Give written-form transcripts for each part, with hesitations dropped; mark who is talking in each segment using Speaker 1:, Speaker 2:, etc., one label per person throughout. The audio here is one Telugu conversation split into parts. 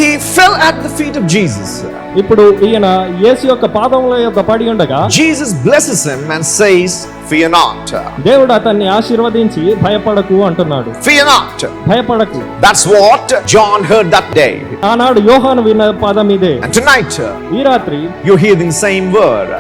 Speaker 1: he fell at the feet of Jesus,
Speaker 2: ఇప్పుడు ఈయన యేసు యొక్క పాదముల యొద్ద పడి ఉండగా
Speaker 1: Jesus blesses him and says, fear not.
Speaker 2: దేవుడు అతన్ని ఆశీర్వదించి భయపడకు అంటున్నాడు.
Speaker 1: Fear not.
Speaker 2: భయపడకు.
Speaker 1: That's what John heard that day.
Speaker 2: ఆనాడు యోహాను విన్న పదం ఇదే.
Speaker 1: And tonight
Speaker 2: ఈ రాత్రి
Speaker 1: you're hearing the same word.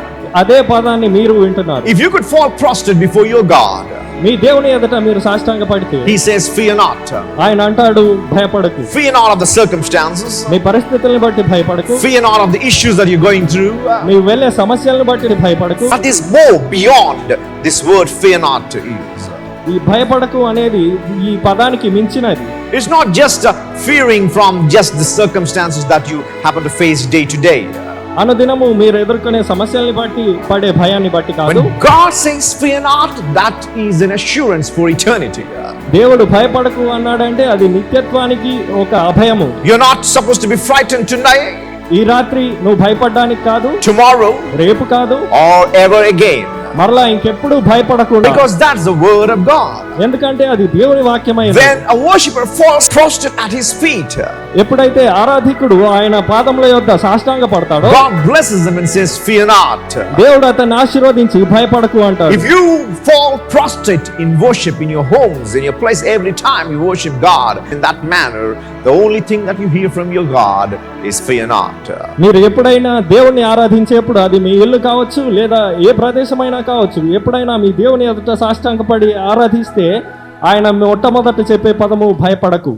Speaker 2: అదే పదాన్ని మీరు వింటున్నారు.
Speaker 1: If you could fall prostrate before your God,
Speaker 2: మీ దేవుని ఎదుట మీరు సాష్టాంగపడితే
Speaker 1: he says, fear not.
Speaker 2: ఆయన అంటాడు భయపడకు.
Speaker 1: Fear not of the circumstances.
Speaker 2: మీ పరిస్థితులను బట్టి భయపడకు.
Speaker 1: Fear not of the issues that you're going through.
Speaker 2: మీ వెళ్ళే సమస్యలను బట్టి భయపడకు.
Speaker 1: That is more beyond this word fear not is.
Speaker 2: ఈ భయపడకు అనేది ఈ పదానికి మించినది.
Speaker 1: It's not just fearing from just the circumstances that you happen to face day to day.
Speaker 2: అనుదినము మీరు ఎదుర్కొనే సమస్యల్ని బట్టి పడే భయాన్ని బట్టి కాదు.
Speaker 1: When God says fear not, that is an assurance for eternity.
Speaker 2: దేవుడు భయపడకు అన్నాడంటే అది నిత్యత్వానికి ఒక అభయము.
Speaker 1: You're not supposed to be frightened tonight,
Speaker 2: ఈ రాత్రి నువ్వు భయపడడానికి కాదు,
Speaker 1: tomorrow,
Speaker 2: రేపు కాదు,
Speaker 1: or ever again.
Speaker 2: మరలా ఇంకెప్పుడు భయపడకుండా.
Speaker 1: Because that's the word of God.
Speaker 2: ఎందుకంటే అది దేవుని వాక్యమైనది.
Speaker 1: When a worshipper falls prostrate at his feet,
Speaker 2: ఎప్పుడైతే ఆరాధికుడు ఆయన పాదముల యొద్ద సాష్టాంగ పడతాడో
Speaker 1: God blesses him and says, fear not.
Speaker 2: దేవుడు అతన్ని ఆశీర్వదించి భయపడకు అంటాడు.
Speaker 1: If you fall prostrate in worship in your homes, in your place, every time you worship God in that manner, the only thing that you hear from your God is fear not.
Speaker 2: మీరు ఎప్పుడైనా దేవుణ్ణి ఆరాధించేప్పుడు అది మీ ఇల్లు కావచ్చు లేదా ఏ ప్రదేశమైనా కావచ్చు, ఎప్పుడైనా మీ దేవుని ఎదుట సాష్టాంగపడి ఆరాధిస్తే ఆయన మొట్టమొదట చెప్పే పదము భయపడకు.